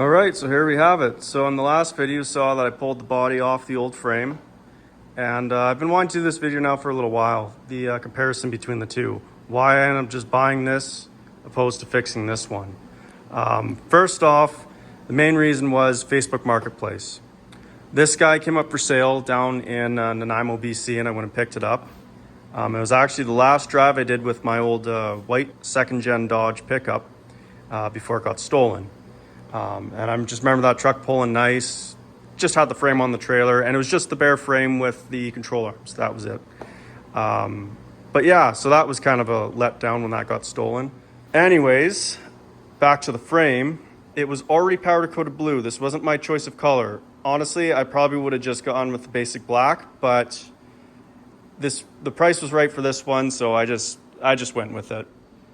All right, so here we have it. So in the last video, you saw that I pulled the body off the old frame, and I've been wanting to do this video now for a little while, the comparison between the two. Why I ended up just buying this opposed to fixing this one. First off, the main reason was Facebook Marketplace. This guy came up for sale down in Nanaimo, BC, and I went and picked it up. It was actually the last drive I did with my old white second-gen Dodge pickup before it got stolen. And I just remember that truck pulling nice, just had the frame on the trailer, and it was just the bare frame with the control arms. That was it. But yeah, so that was kind of a letdown when that got stolen. Anyways, back to the frame. It was already powder coated blue. This wasn't my choice of color. Honestly, I probably would have just gone with the basic black, but the price was right for this one, so I just went with it.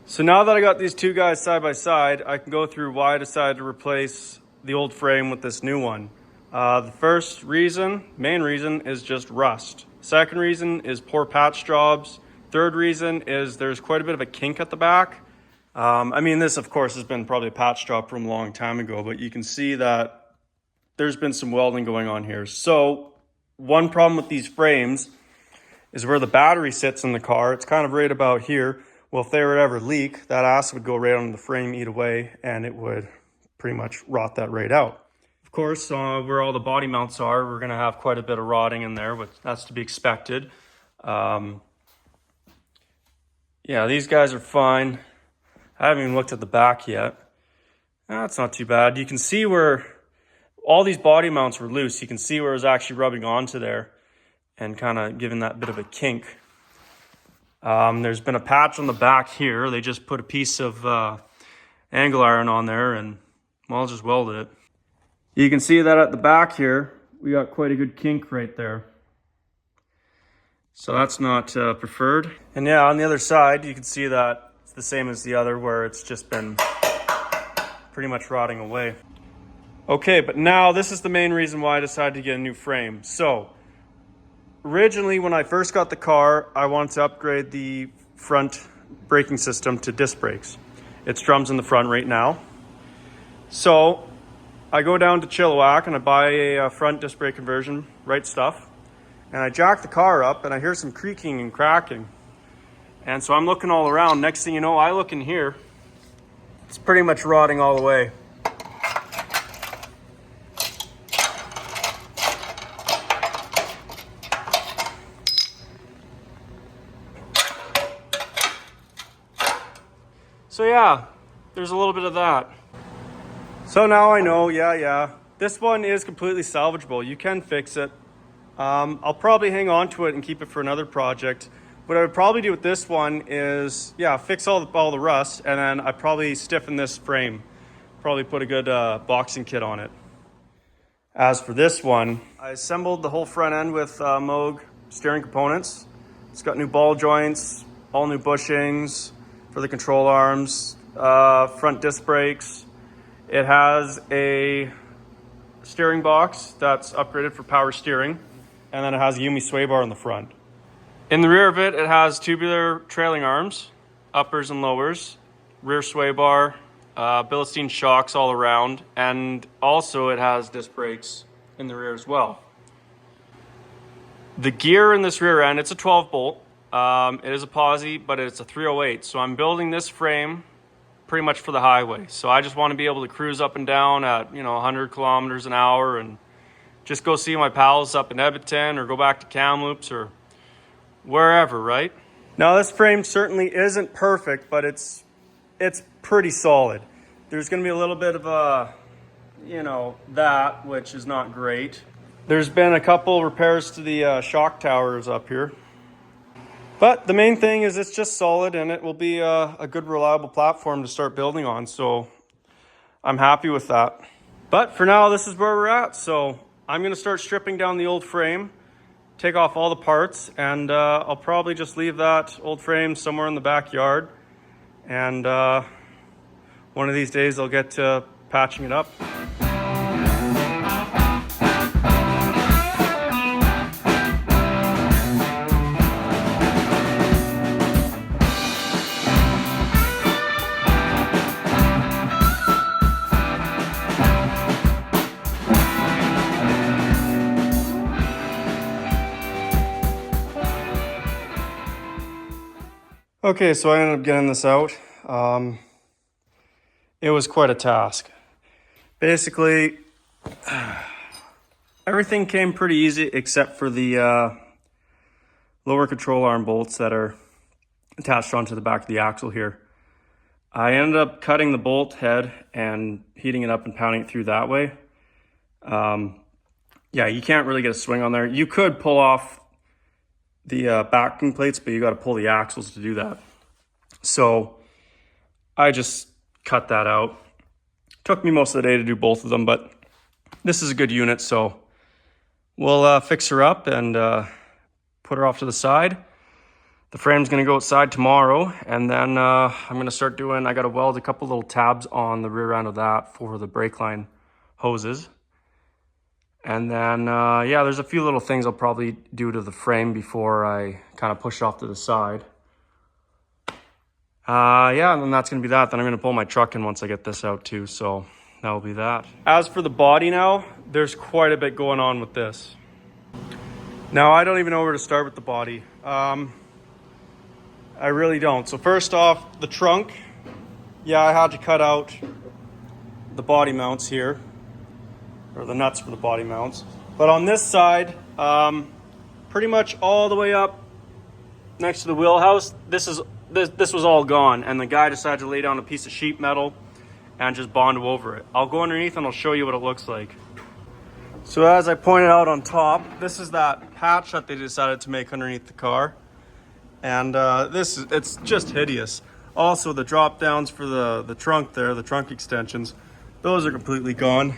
So now that I got these two guys side by side, I can go through why I decided to replace the old frame with this new one. The first reason, main reason, is just rust. Second reason is poor patch jobs. Third reason is there's quite a bit of a kink at the back. I mean, this of course has been probably a patch job from a long time ago, but you can see that there's been some welding going on here. So one problem with these frames is where the battery sits in the car. It's kind of right about here. Well, if they were to ever leak, that acid would go right on the frame, eat away, and it would pretty much rot that right out. Of course, where all the body mounts are, we're going to have quite a bit of rotting in there, but that's to be expected. Yeah, these guys are fine. I haven't even looked at the back yet. That's not too bad. You can see where all these body mounts were loose. You can see where it was actually rubbing onto there and kind of giving that bit of a kink. There's been a patch on the back here. They just put a piece of angle iron on there and, well, just welded it. You can see that at the back here, we got quite a good kink right there. So that's not preferred. And yeah, on the other side, you can see that it's the same as the other, where it's just been pretty much rotting away. Okay, but now this is the main reason why I decided to get a new frame. So originally, when I first got the car, I wanted to upgrade the front braking system to disc brakes. It's drums in the front right now. So I go down to Chilliwack and I buy a front disc brake conversion, right stuff. And I jack the car up and I hear some creaking and cracking. And so I'm looking all around. Next thing you know, I look in here. It's pretty much rotting all the way. So yeah, there's a little bit of that. So now I know, yeah, this one is completely salvageable. You can fix it. I'll probably hang on to it and keep it for another project. What I would probably do with this one is, yeah, fix all the rust, and then I'd probably stiffen this frame. Probably put a good boxing kit on it. As for this one, I assembled the whole front end with Moog steering components. It's got new ball joints, all new bushings for the control arms, front disc brakes. It has a steering box that's upgraded for power steering, and then it has a Yumi sway bar in the front. In the rear of it, it has tubular trailing arms, uppers and lowers, rear sway bar, Bilstein shocks all around, and also it has disc brakes in the rear as well. The gear in this rear end, it's a 12 bolt. It is a posi, but it's a 308. So I'm building this frame pretty much for the highway. So I just want to be able to cruise up and down at, 100 kilometers an hour and just go see my pals up in Edmonton or go back to Kamloops or wherever, right? Now this frame certainly isn't perfect, but it's pretty solid. There's going to be a little bit of a, that, which is not great. There's been a couple repairs to the shock towers up here. But the main thing is it's just solid, and it will be a good, reliable platform to start building on. So I'm happy with that. But for now, this is where we're at. So I'm going to start stripping down the old frame, take off all the parts, and I'll probably just leave that old frame somewhere in the backyard. And one of these days, I'll get to patching it up. Okay, so I ended up getting this out. It was quite a task. Basically, everything came pretty easy except for the lower control arm bolts that are attached onto the back of the axle here. I ended up cutting the bolt head and heating it up and pounding it through that way. Yeah, you can't really get a swing on there. You could pull off the backing plates, but you got to pull the axles to do that. So I just cut that out. Took me most of the day to do both of them, but this is a good unit, so we'll fix her up and put her off to the side. The frame's gonna go outside tomorrow, and then I'm gonna start doing, I gotta weld a couple little tabs on the rear end of that for the brake line hoses. And then, yeah, there's a few little things I'll probably do to the frame before I kind of push off to the side. Yeah, and then that's gonna be that. Then I'm gonna pull my truck in once I get this out too, so that'll be that. As for the body now, there's quite a bit going on with this. Now, I don't even know where to start with the body. I really don't. So first off, the trunk. Yeah, I had to cut out the body mounts here, or the nuts for the body mounts. But on this side, pretty much all the way up next to the wheelhouse, this was all gone, and the guy decided to lay down a piece of sheet metal and just bond over it. I'll go underneath and I'll show you what it looks like. So as I pointed out on top, this is that patch that they decided to make underneath the car. And it's just hideous. Also, the drop downs for the trunk there, the trunk extensions, those are completely gone.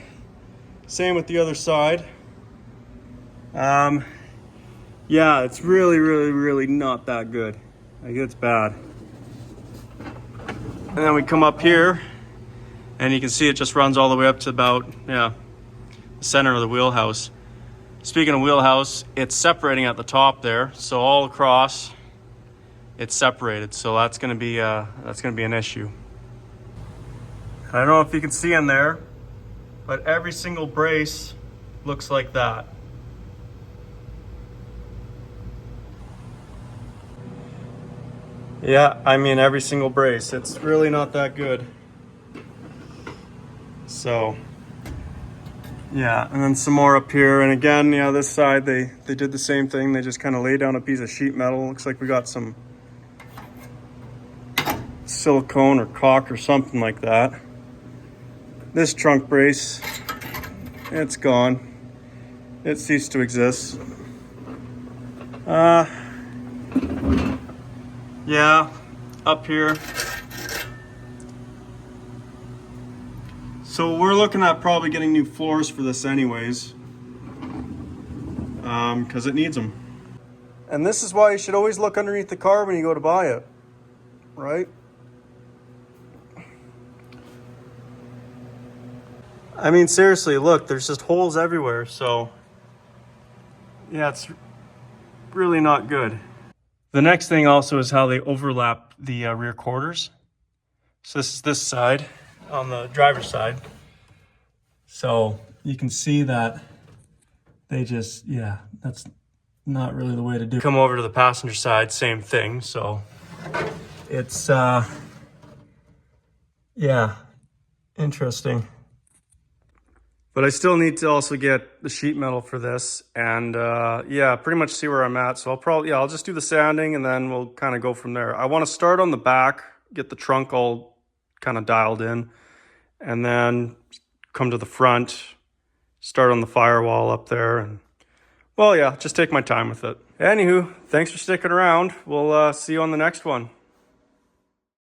Same with the other side. Yeah, it's really not that good. Like, it's bad. And then we come up here, and you can see it just runs all the way up to about, yeah, the center of the wheelhouse. Speaking of wheelhouse, it's separating at the top there, so all across it's separated, so that's gonna be an issue. I don't know if you can see in there, but every single brace looks like that. Yeah, I mean every single brace. It's really not that good. So, yeah, and then some more up here. And again, yeah, this side, they did the same thing. They just kind of laid down a piece of sheet metal. Looks like we got some silicone or caulk or something like that. This trunk brace, it's gone. It ceased to exist. Yeah, up here. So we're looking at probably getting new floors for this anyways, because it needs them. And this is why you should always look underneath the car when you go to buy it, right? I mean, seriously, look, there's just holes everywhere, so yeah, it's really not good. The next thing also is how they overlap the rear quarters. So this is this side on the driver's side. So you can see that they just, yeah, that's not really the way to do it. Come over to the passenger side, same thing. So it's, yeah, interesting. But I still need to also get the sheet metal for this and yeah, pretty much see where I'm at. So I'll just do the sanding and then we'll kind of go from there. I want to start on the back, get the trunk all kind of dialed in, and then come to the front, start on the firewall up there, and well, yeah, just take my time with it. Anywho, thanks for sticking around. We'll see you on the next one.